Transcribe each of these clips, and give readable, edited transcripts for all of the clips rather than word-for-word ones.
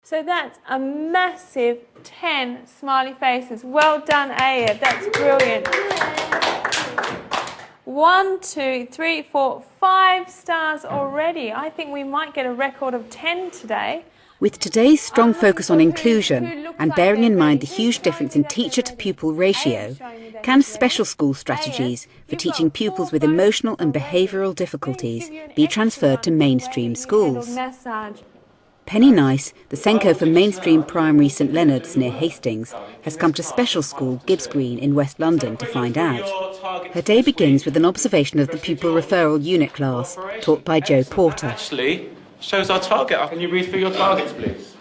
So that's a massive 10 smiley faces. Well done, Aya. That's brilliant. 1, 2, 3, 4, 5 stars already. I think we might get a record of 10 today. With today's strong focus on inclusion and bearing in mind the huge difference in teacher-to-pupil ratio, can special school strategies for teaching pupils with emotional and behavioural difficulties be transferred to mainstream schools? Penny Nice, the Senko for mainstream primary St Leonard's near Hastings, has come to special school Gibbs Green in West London to find out. Her day begins with an observation of the pupil referral unit class, taught by Joe Porter. Ashley shows our target. Can you read through your targets, please?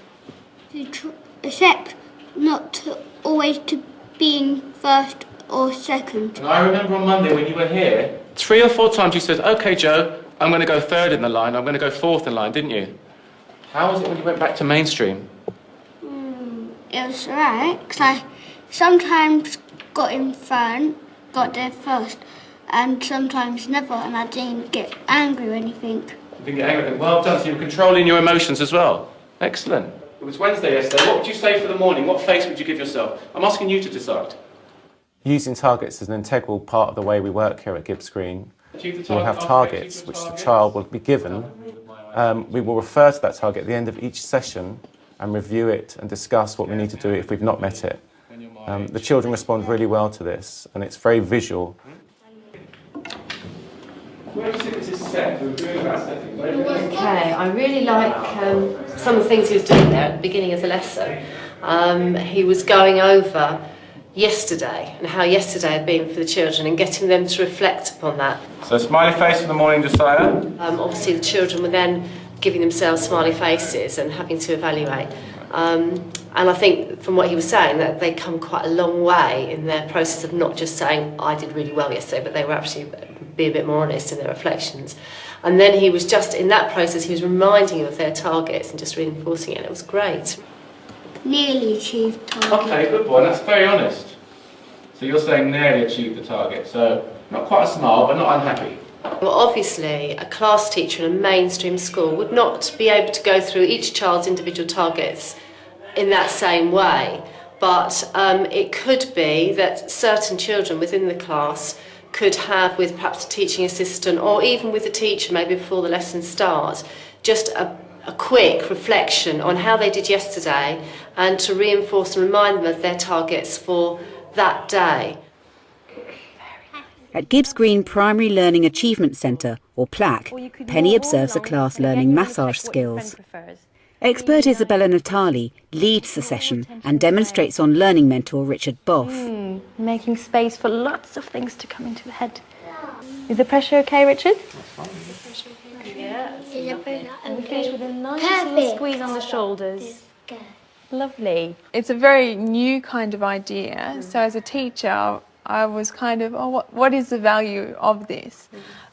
Except not to always to being first or second. And I remember on Monday when you were here, 3 or 4 times you said, OK, Joe, I'm going to go third in the line, I'm going to go fourth in line, didn't you? How was it when you went back to mainstream? It was alright, because I sometimes got in front, got there first, and sometimes never, and I didn't get angry or anything. You didn't get angry? Well done, so you were controlling your emotions as well. Excellent. It was Wednesday yesterday. What would you say for the morning? What face would you give yourself? I'm asking you to decide. Using targets is an integral part of the way we work here at Gibbs Green. We'll have targets which the child will be given. We will refer to that target at the end of each session and review it and discuss what we need to do if we've not met it. The children respond really well to this, and it's very visual. Where do you think this is set? We're doing about setting. Okay, I really like some of the things he was doing there at the beginning of the lesson. He was going over yesterday and how yesterday had been for the children and getting them to reflect upon that. So smiley face for the morning, Josiah. Obviously the children were then giving themselves smiley faces and having to evaluate. And I think from what he was saying that they come quite a long way in their process of not just saying I did really well yesterday, but they were actually be a bit more honest in their reflections. And then he was just in that process, he was reminding them of their targets and just reinforcing it, and it was great. Nearly achieved target. Okay, good boy, that's very honest. So you're saying nearly achieved the target, so not quite a smile, but not unhappy. Well, obviously, a class teacher in a mainstream school would not be able to go through each child's individual targets in that same way, but it could be that certain children within the class could have, with perhaps a teaching assistant or even with the teacher maybe before the lesson starts, just a quick reflection on how they did yesterday and to reinforce and remind them of their targets for that day. At Gibbs Green Primary Learning Achievement Centre, or PLAC, Penny observes a class learning massage skills. Expert Isabella Natali leads the session and demonstrates on learning mentor Richard Boff. Making space for lots of things to come into the head. Is the pressure okay, Richard? Yeah. And we finish with a nice little squeeze on the shoulders. Lovely. It's a very new kind of idea. So as a teacher, I was kind of, what is the value of this?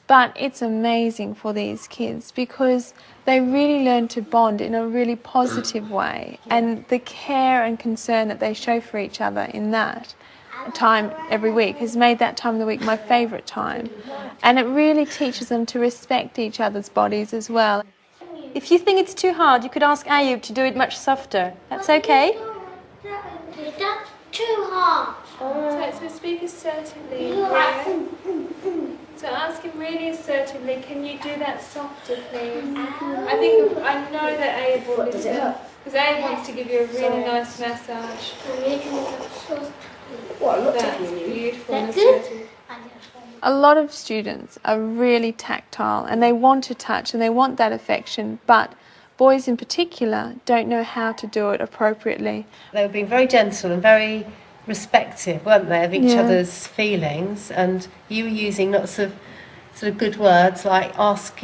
But it's amazing for these kids because they really learn to bond in a really positive way, and the care and concern that they show for each other in that time every week has made that time of the week my favourite time, and it really teaches them to respect each other's bodies as well. If you think it's too hard, you could ask Ayub to do it much softer. That's okay? That's too hard. So speak assertively. So ask him really assertively, can you do that softer, please? I know that Abe will listen, because Abe wants to give you a really nice massage. That's beautiful and assertive. A lot of students are really tactile and they want to touch and they want that affection, but boys in particular don't know how to do it appropriately. They were being very gentle and very respective, weren't they, of each other's feelings, and you were using lots of sort of good words like ask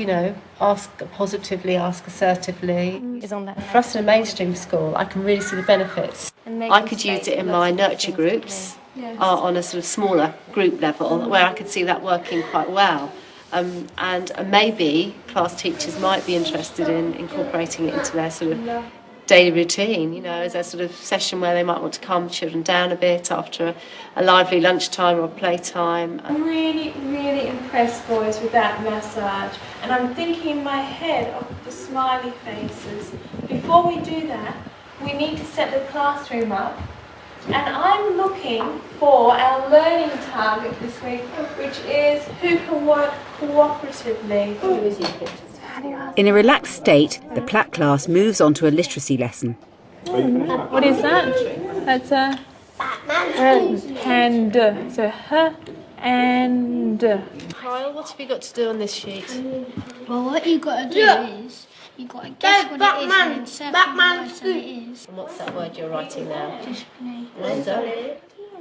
positively, ask assertively. For us in a mainstream school, I can really see the benefits. I could use it in my nurture groups on a sort of smaller group level where I could see that working quite well. And maybe class teachers might be interested in incorporating it into their sort of daily routine, as a sort of session where they might want to calm children down a bit after a lively lunchtime or playtime. I'm really, really impressed, boys, with that massage. And I'm thinking in my head of the smiley faces. Before we do that, we need to set the classroom up. And I'm looking for our learning target this week, which is who can work cooperatively. In a relaxed state, the PLAT class moves on to a literacy lesson. What is that? That's a hand. So her and. Kyle, what have you got to do on this sheet? Well, what you got to do is you got to guess what it is and then circle the word that it is. And what's that word you're writing now? Just play.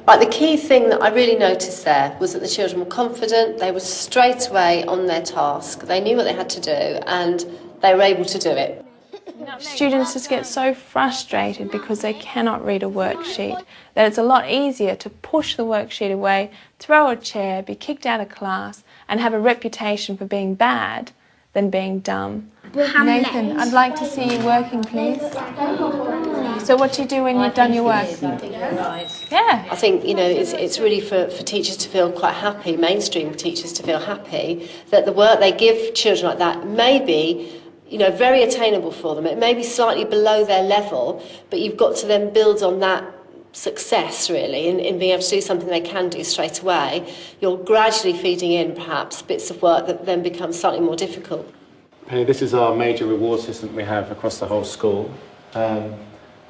Right, the key thing that I really noticed there was that the children were confident, they were straight away on their task, they knew what they had to do and they were able to do it. Students just get so frustrated because they cannot read a worksheet that it's a lot easier to push the worksheet away, throw a chair, be kicked out of class and have a reputation for being bad than being dumb. Nathan, I'd like to see you working, please. So what do you do when you've done your work? Yeah. I think, you know, it's really for teachers to feel quite happy, mainstream teachers to feel happy, that the work they give children like that may be, you know, very attainable for them. It may be slightly below their level, but you've got to then build on that success, really, in being able to do something they can do straight away. You're gradually feeding in, perhaps, bits of work that then become slightly more difficult. Penny, this is our major reward system we have across the whole school.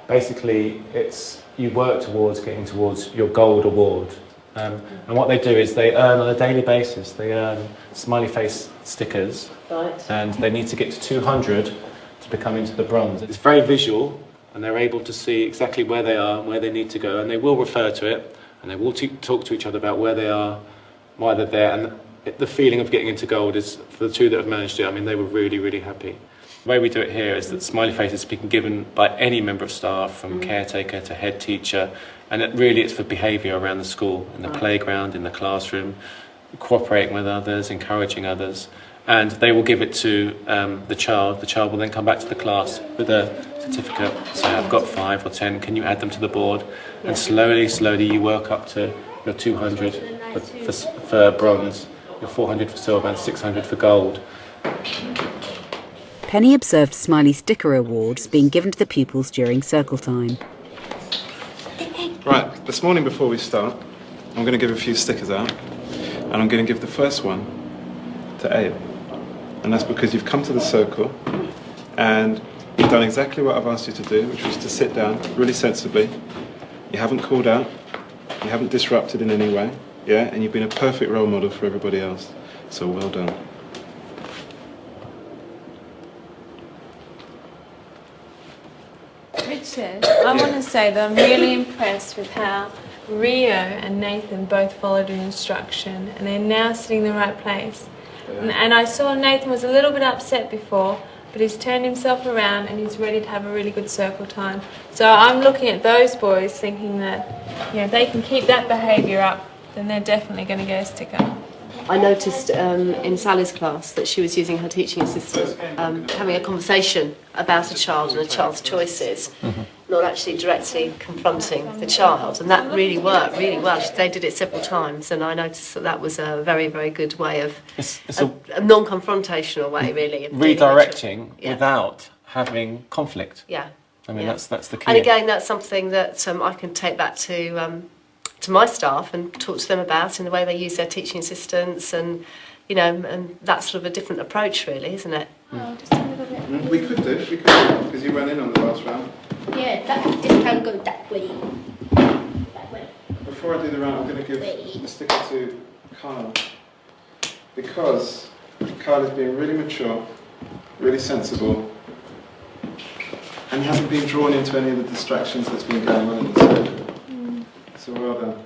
Basically, you work towards getting towards your gold award. And what they do is they earn on a daily basis, they earn smiley face stickers. Right. And they need to get to 200 to become into the bronze. It's very visual, and they're able to see exactly where they are and where they need to go, and they will refer to it, and they will talk to each other about where they are, why they're there, and the feeling of getting into gold is, for the two that have managed it, I mean, they were really, really happy. The way we do it here is that smiley faces being given by any member of staff, from caretaker to head teacher, and it's for behaviour around the school, in the playground, in the classroom, cooperating with others, encouraging others. And they will give it to the child. The child will then come back to the class with a certificate. Say, I've got 5 or 10, can you add them to the board? And slowly you work up to your 200 for bronze, your 400 for silver and 600 for gold. Penny observed smiley sticker awards being given to the pupils during circle time. Right, this morning before we start, I'm going to give a few stickers out, and I'm going to give the first one to Abe. And that's because you've come to the circle and you've done exactly what I've asked you to do, which was to sit down really sensibly. You haven't called out, you haven't disrupted in any way, yeah, and you've been a perfect role model for everybody else. So well done. Richard, I want to say that I'm really impressed with how Rio and Nathan both followed an instruction and they're now sitting in the right place. And I saw Nathan was a little bit upset before, but he's turned himself around and he's ready to have a really good circle time. So I'm looking at those boys thinking that, you know, if they can keep that behaviour up, then they're definitely going to get a sticker. I noticed in Sally's class that she was using her teaching assistant, having a conversation about a child and a child's choices, not actually directly confronting the child, and that really worked really well. They did it several times, and I noticed that that was a very, very good way of, a non-confrontational way, really. Of Redirecting without having conflict. Yeah. I mean, that's the key. And again, that's something that I can take back to my staff and talk to them about in the way they use their teaching assistants, and you know, and that's sort of a different approach, really, isn't it? Oh, just a little bit. We could do, because you went in on the last round. Yeah, this can go that way. That way. Before I do the round, I'm going to give a sticker to Kyle, because Kyle is being really mature, really sensible, and he hasn't been drawn into any of the distractions that's been going on in the circle. So well done.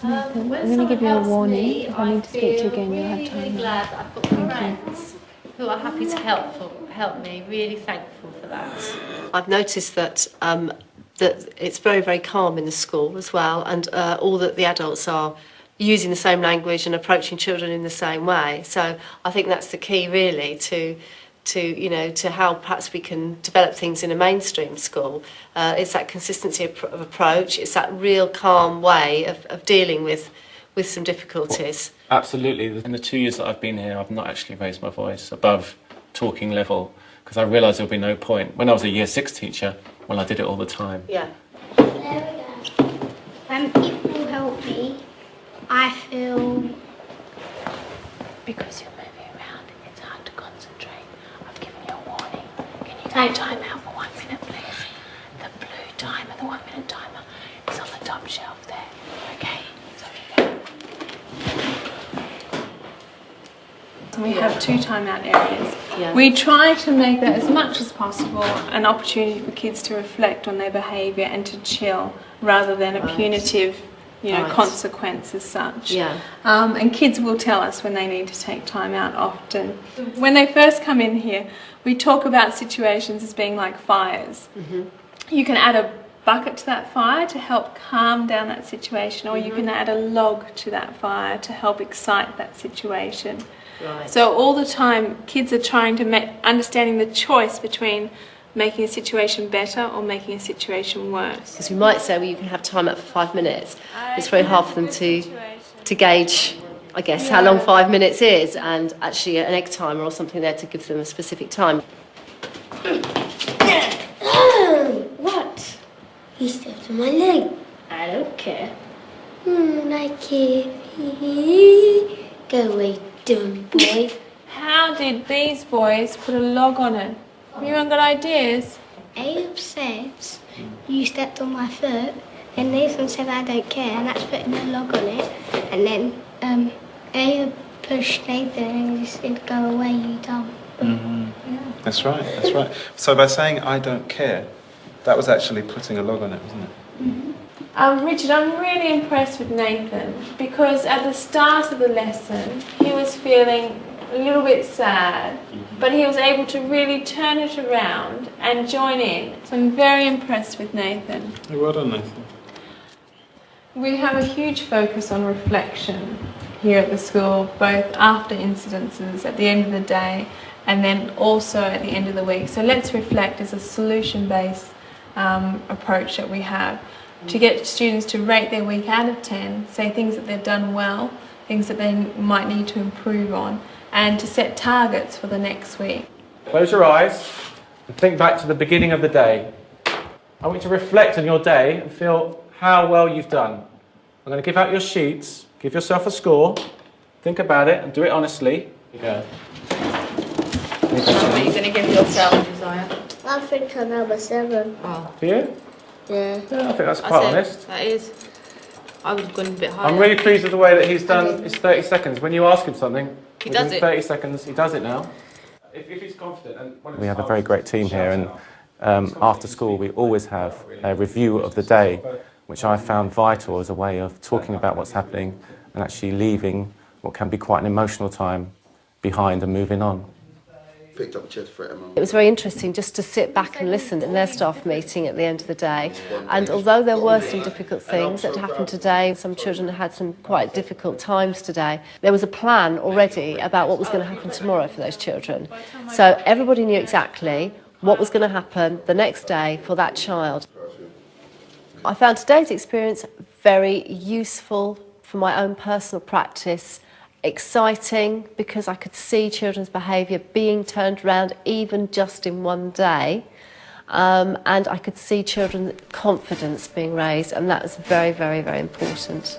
I'm going to give you a warning. If I need to speak to you again, you'll have time. Really glad that I've got friends who are happy to help me. Really thankful for that. I've noticed that that it's very, very calm in the school as well, and all that the adults are using the same language and approaching children in the same way. So I think that's the key, really, to how perhaps we can develop things in a mainstream school. It's that consistency of approach, it's that real calm way of dealing with some difficulties. Well, absolutely. In the 2 years that I've been here, I've not actually raised my voice above talking level, because I realised there would be no point. When I was a Year 6 teacher, Well, I did it all the time. Yeah. There we go. When people help me, I feel... Because you're moving around, it's hard to concentrate. I've given you a warning. Can you take time out for 1 minute, please? The blue timer, the 1 minute timer, is on the top shelf there. Okay? So we have 2 timeout areas. Yeah. We try to make that as much as possible an opportunity for kids to reflect on their behaviour and to chill rather than a punitive consequence as such. Yeah. And kids will tell us when they need to take time out often. When they first come in here, we talk about situations as being like fires. You can add a bucket to that fire to help calm down that situation, or you can add a log to that fire to help excite that situation. Right. So all the time, kids are trying to understanding the choice between making a situation better or making a situation worse. Because we might say, well, you can have time out for 5 minutes. It's very hard for them to gauge, I guess, how long 5 minutes is, and actually an egg timer or something there to give them a specific time. What? He stepped on my leg. I don't care. I care. Go away, dumb boy. How did these boys put a log on it? Anyone got ideas? Abe says you stepped on my foot, and Nathan said I don't care, and that's putting a log on it. And then Abe pushed Nathan and he said, "Go away, you dumb." Yeah. That's right, that's right. So by saying I don't care, that was actually putting a log on it, wasn't it? Richard, I'm really impressed with Nathan because at the start of the lesson he was feeling a little bit sad, but he was able to really turn it around and join in. So I'm very impressed with Nathan. Well done, Nathan. We have a huge focus on reflection here at the school, both after incidences, at the end of the day, and then also at the end of the week. So Let's Reflect is a solution-based approach that we have to get students to rate their week out of 10, say things that they've done well, things that they might need to improve on, and to set targets for the next week. Close your eyes and think back to the beginning of the day. I want you to reflect on your day and feel how well you've done. I'm going to give out your sheets, give yourself a score, think about it and do it honestly. Here you go. Are you going to give yourself, Josiah? I think I'm number 7. Oh. For you? Yeah. Yeah, I think that's quite honest. That is. I would have gone a bit higher. I'm really pleased with the way that he's done his 30 seconds. When you ask him something, he does it. 30 seconds, he does it now. If he's confident. We have a very great team here, and after school we always have a review of the day, which I found vital as a way of talking about what's happening and actually leaving what can be quite an emotional time behind and moving on. It was very interesting just to sit back and listen in their staff meeting at the end of the day. And although there were some difficult things that happened today, some children had some quite difficult times today, there was a plan already about what was going to happen tomorrow for those children. So everybody knew exactly what was going to happen the next day for that child. I found today's experience very useful for my own personal practice, exciting because I could see children's behaviour being turned around even just in one day, and I could see children's confidence being raised, and that was very, very, very important.